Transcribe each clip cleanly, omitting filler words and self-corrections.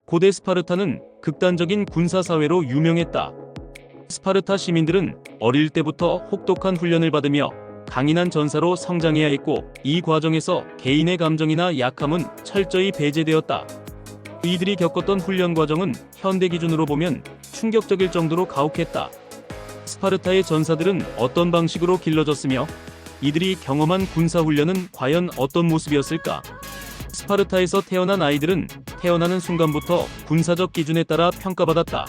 고대 스파르타는 극단적인 군사사회로 유명했다. 스파르타 시민들은 어릴 때부터 혹독한 훈련을 받으며 강인한 전사로 성장해야 했고, 이 과정에서 개인의 감정이나 약함은 철저히 배제되었다. 이들이 겪었던 훈련 과정은 현대 기준으로 보면 충격적일 정도로 가혹했다. 스파르타의 전사들은 어떤 방식으로 길러졌으며 이들이 경험한 군사훈련은 과연 어떤 모습이었을까? 스파르타에서 태어난 아이들은 태어나는 순간부터 군사적 기준에 따라 평가받았다.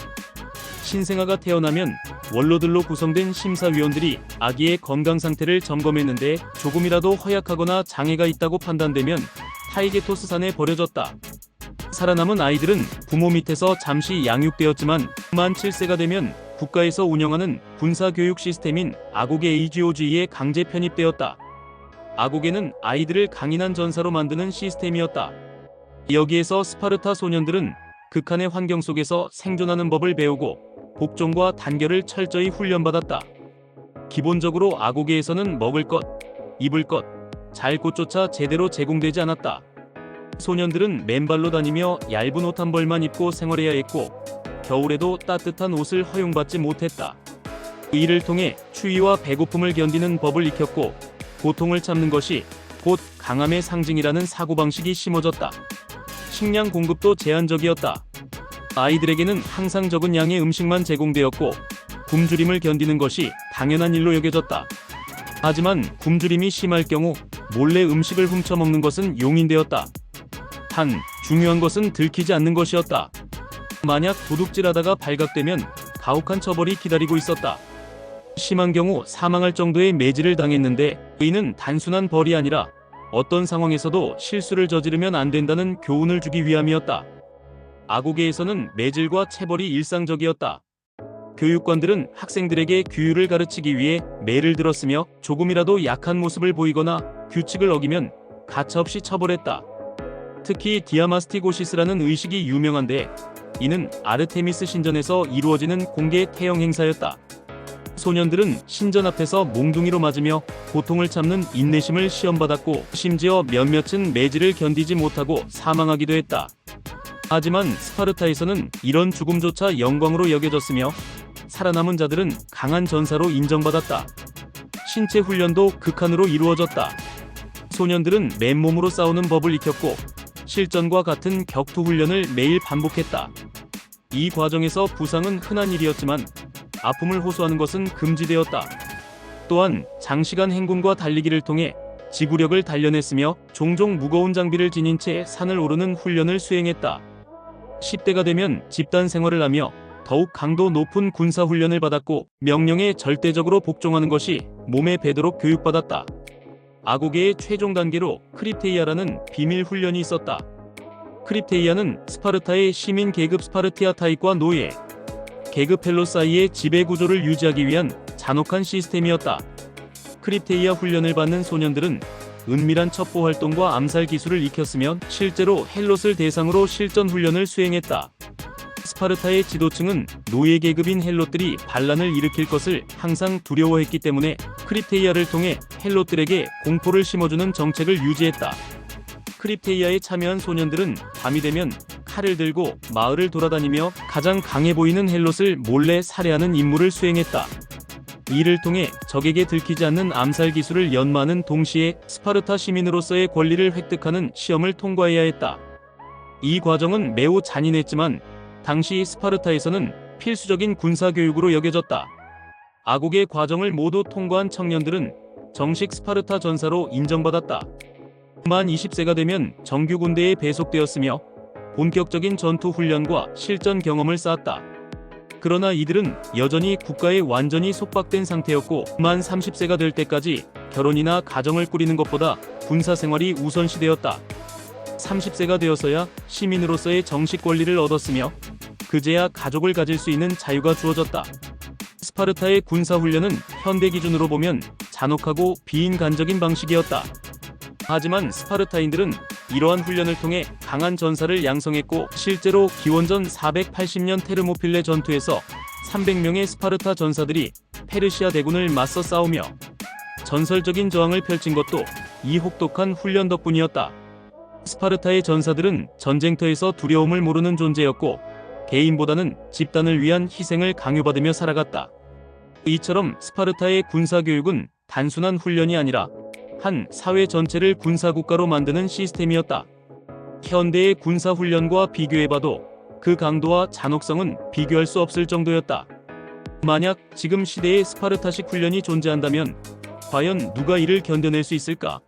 신생아가 태어나면 원로들로 구성된 심사위원들이 아기의 건강 상태를 점검했는데 조금이라도 허약하거나 장애가 있다고 판단되면 타이게토스산에 버려졌다. 살아남은 아이들은 부모 밑에서 잠시 양육되었지만 만 7세가 되면 국가에서 운영하는 군사교육 시스템인 아고게 AGOG에 강제 편입되었다. 아고게는 아이들을 강인한 전사로 만드는 시스템이었다. 여기에서 스파르타 소년들은 극한의 환경 속에서 생존하는 법을 배우고 복종과 단결을 철저히 훈련받았다. 기본적으로 아고게에서는 먹을 것, 입을 것, 잘 곳조차 제대로 제공되지 않았다. 소년들은 맨발로 다니며 얇은 옷 한 벌만 입고 생활해야 했고, 겨울에도 따뜻한 옷을 허용받지 못했다. 이를 통해 추위와 배고픔을 견디는 법을 익혔고, 고통을 참는 것이 곧 강함의 상징이라는 사고방식이 심어졌다. 식량 공급도 제한적이었다. 아이들에게는 항상 적은 양의 음식만 제공되었고, 굶주림을 견디는 것이 당연한 일로 여겨졌다. 하지만 굶주림이 심할 경우 몰래 음식을 훔쳐먹는 것은 용인되었다. 단, 중요한 것은 들키지 않는 것이었다. 만약 도둑질하다가 발각되면 가혹한 처벌이 기다리고 있었다. 심한 경우 사망할 정도의 매질을 당했는데, 이는 단순한 벌이 아니라 어떤 상황에서도 실수를 저지르면 안 된다는 교훈을 주기 위함이었다. 아고게에서는 매질과 체벌이 일상적이었다. 교육관들은 학생들에게 규율을 가르치기 위해 매를 들었으며 조금이라도 약한 모습을 보이거나 규칙을 어기면 가차없이 처벌했다. 특히 디아마스티고시스라는 의식이 유명한데, 이는 아르테미스 신전에서 이루어지는 공개 태형 행사였다. 소년들은 신전 앞에서 몽둥이로 맞으며 고통을 참는 인내심을 시험받았고, 심지어 몇몇은 매질을 견디지 못하고 사망하기도 했다. 하지만 스파르타에서는 이런 죽음조차 영광으로 여겨졌으며 살아남은 자들은 강한 전사로 인정받았다. 신체 훈련도 극한으로 이루어졌다. 소년들은 맨몸으로 싸우는 법을 익혔고, 실전과 같은 격투 훈련을 매일 반복했다. 이 과정에서 부상은 흔한 일이었지만 아픔을 호소하는 것은 금지되었다. 또한 장시간 행군과 달리기를 통해 지구력을 단련했으며 종종 무거운 장비를 지닌 채 산을 오르는 훈련을 수행했다. 10대가 되면 집단 생활을 하며 더욱 강도 높은 군사 훈련을 받았고, 명령에 절대적으로 복종하는 것이 몸에 배도록 교육받았다. 아고게의 최종 단계로 크립테이아라는 비밀 훈련이 있었다. 크립테이아는 스파르타의 시민 계급 스파르티아타익과 노예, 계급 헬로 사이의 지배 구조를 유지하기 위한 잔혹한 시스템이었다. 크립테이아 훈련을 받는 소년들은 은밀한 첩보 활동과 암살 기술을 익혔으며 실제로 헬롯을 대상으로 실전 훈련을 수행했다. 스파르타의 지도층은 노예 계급인 헬롯들이 반란을 일으킬 것을 항상 두려워했기 때문에 크립테이아를 통해 헬롯들에게 공포를 심어주는 정책을 유지했다. 크립테이아에 참여한 소년들은 밤이 되면 칼을 들고 마을을 돌아다니며 가장 강해 보이는 헬롯을 몰래 살해하는 임무를 수행했다. 이를 통해 적에게 들키지 않는 암살 기술을 연마하는 동시에 스파르타 시민으로서의 권리를 획득하는 시험을 통과해야 했다. 이 과정은 매우 잔인했지만 당시 스파르타에서는 필수적인 군사교육으로 여겨졌다. 아고게 과정을 모두 통과한 청년들은 정식 스파르타 전사로 인정받았다. 만 20세가 되면 정규 군대에 배속되었으며 본격적인 전투 훈련과 실전 경험을 쌓았다. 그러나 이들은 여전히 국가에 완전히 속박된 상태였고, 만 30세가 될 때까지 결혼이나 가정을 꾸리는 것보다 군사 생활이 우선시되었다. 30세가 되어서야 시민으로서의 정식 권리를 얻었으며 그제야 가족을 가질 수 있는 자유가 주어졌다. 스파르타의 군사훈련은 현대 기준으로 보면 잔혹하고 비인간적인 방식이었다. 하지만 스파르타인들은 이러한 훈련을 통해 강한 전사를 양성했고, 실제로 기원전 480년 테르모필레 전투에서 300명의 스파르타 전사들이 페르시아 대군을 맞서 싸우며 전설적인 저항을 펼친 것도 이 혹독한 훈련 덕분이었다. 스파르타의 전사들은 전쟁터에서 두려움을 모르는 존재였고 개인보다는 집단을 위한 희생을 강요받으며 살아갔다. 이처럼 스파르타의 군사교육은 단순한 훈련이 아니라 한 사회 전체를 군사국가로 만드는 시스템이었다. 현대의 군사훈련과 비교해봐도 그 강도와 잔혹성은 비교할 수 없을 정도였다. 만약 지금 시대에 스파르타식 훈련이 존재한다면 과연 누가 이를 견뎌낼 수 있을까?